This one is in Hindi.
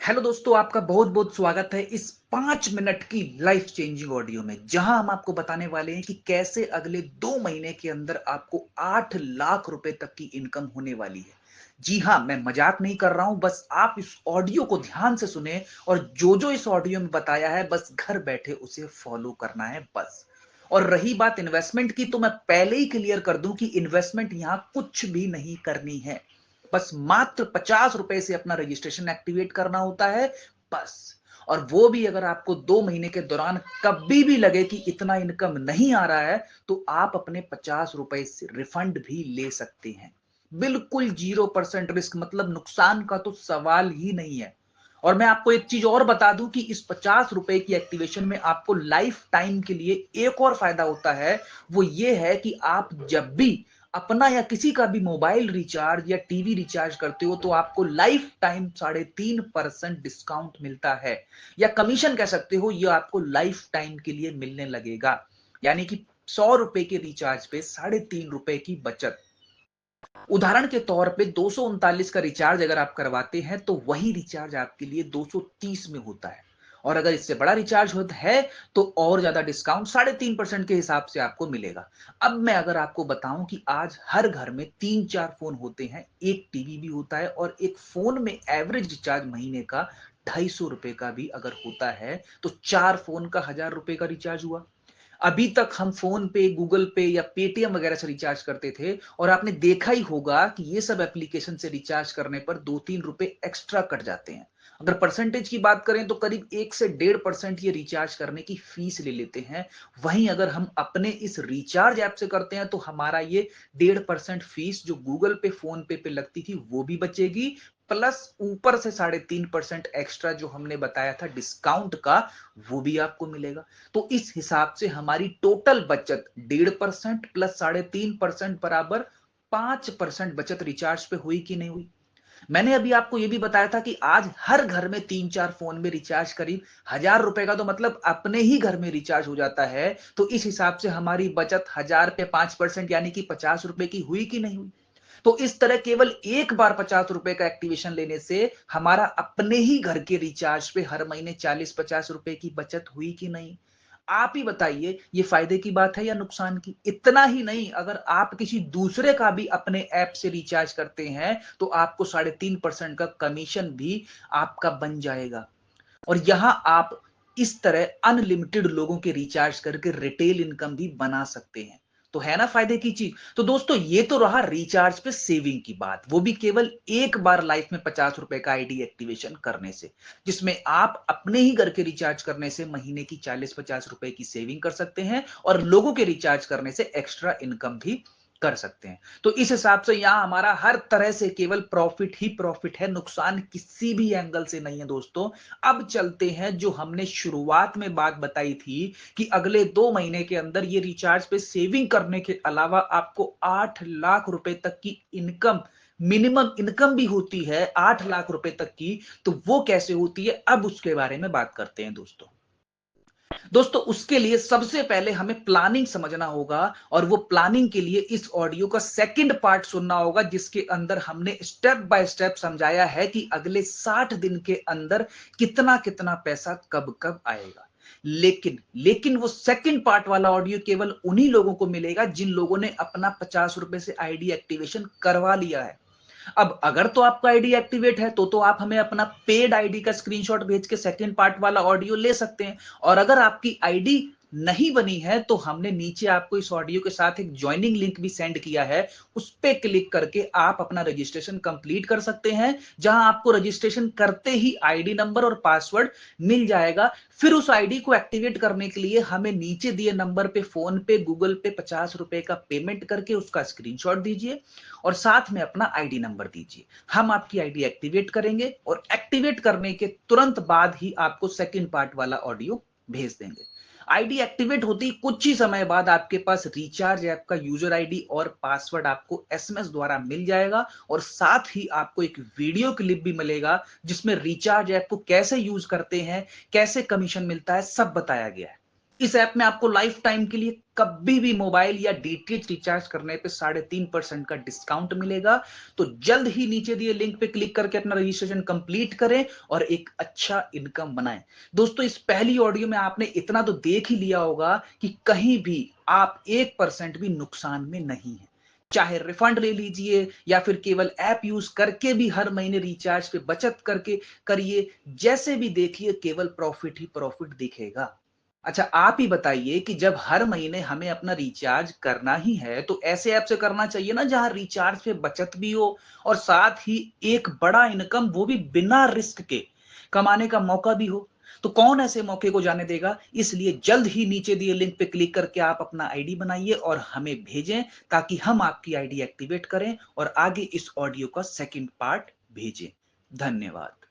हेलो दोस्तों, आपका बहुत बहुत स्वागत है इस 5 मिनट की लाइफ चेंजिंग ऑडियो में, जहां हम आपको बताने वाले हैं कि कैसे अगले 2 महीने के अंदर आपको 8 लाख रुपए तक की इनकम होने वाली है। जी हां, मैं मजाक नहीं कर रहा हूं, बस आप इस ऑडियो को ध्यान से सुने और जो जो इस ऑडियो में बताया है बस घर बैठे उसे फॉलो करना है बस। और रही बात इन्वेस्टमेंट की, तो मैं पहले ही क्लियर कर दूं कि इन्वेस्टमेंट यहां कुछ भी नहीं करनी है। बस मात्र 50 रुपए से अपना रजिस्ट्रेशन एक्टिवेट करना होता है बस। और वो भी अगर आपको 2 महीने के दौरान कभी भी लगे कि इतना इनकम नहीं आ रहा है, तो आप अपने 50 रुपए से रिफंड भी ले सकते हैं। बिल्कुल 0% रिस्क, मतलब नुकसान का तो सवाल ही नहीं है। और मैं आपको एक चीज और बता दूं कि इस 50 रुपए की एक्टिवेशन में आपको लाइफ टाइम के लिए एक और फायदा होता है। वो ये है कि आप जब भी अपना या किसी का भी मोबाइल रिचार्ज या टीवी रिचार्ज करते हो, तो आपको लाइफ टाइम 3.5% डिस्काउंट मिलता है, या कमीशन कह सकते हो। ये आपको लाइफ टाइम के लिए मिलने लगेगा। यानी कि 100 रुपए के रिचार्ज पे 3.5 रुपए की बचत। उदाहरण के तौर पे 239 का रिचार्ज अगर आप करवाते हैं, तो वही रिचार्ज आपके लिए 230 में होता है। और अगर इससे बड़ा रिचार्ज होता है, तो और ज्यादा डिस्काउंट 3.5% के हिसाब से आपको मिलेगा। अब मैं अगर आपको बताऊं कि आज हर घर में 3-4 फोन होते हैं, एक टीवी भी होता है, और एक फोन में एवरेज रिचार्ज महीने का 250 रुपए का भी अगर होता है, तो 4 फोन का 1000 रुपए का रिचार्ज हुआ। अभी तक हम फोन पे, गूगल पे या पेटीएम वगैरह से रिचार्ज करते थे, और आपने देखा ही होगा कि ये सब एप्लीकेशन से रिचार्ज करने पर 2-3 रुपए एक्स्ट्रा कट जाते हैं। अगर परसेंटेज की बात करें, तो करीब 1 से 1.5% ये रिचार्ज करने की फीस ले लेते हैं। वहीं अगर हम अपने इस रिचार्ज ऐप से करते हैं, तो हमारा ये 1.5% फीस जो गूगल पे, फोन पे लगती थी, वो भी बचेगी। प्लस ऊपर से 3.5% एक्स्ट्रा जो हमने बताया था डिस्काउंट का, वो भी आपको मिलेगा। तो इस हिसाब से हमारी टोटल बचत 1.5% प्लस 3.5% बराबर 5% बचत रिचार्ज पे हुई कि नहीं हुई। मैंने अभी आपको यह भी बताया था कि आज हर घर में 3-4 फोन में रिचार्ज करीब 1000 रुपए का, तो मतलब अपने ही घर में रिचार्ज हो जाता है। तो इस हिसाब से हमारी बचत 1000 पे 5% यानी कि 50 रुपए की हुई कि नहीं हुई। तो इस तरह केवल एक बार 50 रुपए का एक्टिवेशन लेने से हमारा अपने ही घर के रिचार्ज पे हर महीने 40-50 रुपए की बचत हुई कि नहीं। आप ही बताइए, ये फायदे की बात है या नुकसान की। इतना ही नहीं, अगर आप किसी दूसरे का भी अपने ऐप से रिचार्ज करते हैं, तो आपको 3.5% का कमीशन भी आपका बन जाएगा। और यहां आप इस तरह अनलिमिटेड लोगों के रिचार्ज करके रिटेल इनकम भी बना सकते हैं। तो है ना फायदे की चीज। तो दोस्तों, ये तो रहा रिचार्ज पे सेविंग की बात, वो भी केवल एक बार लाइफ में 50 रुपए का आईडी एक्टिवेशन करने से, जिसमें आप अपने ही घर के रिचार्ज करने से महीने की 40-50 रुपए की सेविंग कर सकते हैं, और लोगों के रिचार्ज करने से एक्स्ट्रा इनकम भी कर सकते हैं। तो इस हिसाब से यहां हमारा हर तरह से केवल प्रॉफिट ही प्रॉफिट है, नुकसान किसी भी एंगल से नहीं है दोस्तों। अब चलते हैं, जो हमने शुरुआत में बात बताई थी कि अगले 2 महीने के अंदर ये रिचार्ज पे सेविंग करने के अलावा आपको 8 लाख रुपए तक की इनकम, मिनिमम इनकम भी होती है 8 लाख रुपए तक की। तो वो कैसे होती है, अब उसके बारे में बात करते हैं दोस्तों। दोस्तों, उसके लिए सबसे पहले हमें प्लानिंग समझना होगा, और वो प्लानिंग के लिए इस ऑडियो का सेकंड पार्ट सुनना होगा, जिसके अंदर हमने स्टेप बाय स्टेप समझाया है कि अगले 60 दिन के अंदर कितना कितना पैसा कब कब आएगा। लेकिन वो सेकंड पार्ट वाला ऑडियो केवल उन्हीं लोगों को मिलेगा जिन लोगों ने अपना 50 रुपए से आईडी एक्टिवेशन करवा लिया है। अब अगर तो आपका आईडी एक्टिवेट है, तो आप हमें अपना पेड आईडी का स्क्रीनशॉट भेज के सेकंड पार्ट वाला ऑडियो ले सकते हैं। और अगर आपकी आईडी नहीं बनी है, तो हमने नीचे आपको इस ऑडियो के साथ एक ज्वाइनिंग लिंक भी सेंड किया है। उस पे क्लिक करके आप अपना रजिस्ट्रेशन कंप्लीट कर सकते हैं, जहां आपको रजिस्ट्रेशन करते ही आईडी नंबर और पासवर्ड मिल जाएगा। फिर उस आईडी को एक्टिवेट करने के लिए हमें नीचे दिए नंबर पे, फोन पे, गूगल पे 50 रुपए का पेमेंट करके उसका स्क्रीनशॉट दीजिए, और साथ में अपना आईडी नंबर दीजिए। हम आपकी आईडी एक्टिवेट करेंगे, और एक्टिवेट करने के तुरंत बाद ही आपको सेकंड पार्ट वाला ऑडियो भेज देंगे। आईडी एक्टिवेट होती ही कुछ ही समय बाद आपके पास रिचार्ज ऐप का यूजर आईडी और पासवर्ड आपको एसएमएस द्वारा मिल जाएगा, और साथ ही आपको एक वीडियो क्लिप भी मिलेगा, जिसमें रिचार्ज ऐप को कैसे यूज करते हैं, कैसे कमीशन मिलता है, सब बताया गया है। इस ऐप में आपको लाइफ टाइम के लिए कभी भी मोबाइल या डीटीएच रिचार्ज करने पे 3.5% का डिस्काउंट मिलेगा। तो जल्द ही नीचे दिए लिंक पे क्लिक करके अपना रजिस्ट्रेशन कंप्लीट करें और एक अच्छा इनकम बनाएं। दोस्तों, इस पहली ऑडियो में आपने इतना तो देख ही लिया होगा कि कहीं भी आप 1% भी नुकसान में नहीं है। चाहे रिफंड ले लीजिए या फिर केवल ऐप यूज करके भी हर महीने रिचार्ज पे बचत करके करिए, जैसे भी देखिए केवल प्रॉफिट ही प्रॉफिट दिखेगा। अच्छा, आप ही बताइए कि जब हर महीने हमें अपना रिचार्ज करना ही है तो ऐसे ऐप से करना चाहिए ना जहां रिचार्ज पे बचत भी हो और साथ ही एक बड़ा इनकम, वो भी बिना रिस्क के कमाने का मौका भी हो। तो कौन ऐसे मौके को जाने देगा? इसलिए जल्द ही नीचे दिए लिंक पे क्लिक करके आप अपना आईडी बनाइए और हमें भेजें ताकि हम आपकी आईडी एक्टिवेट करें और आगे इस ऑडियो का सेकंड पार्ट भेजें। धन्यवाद।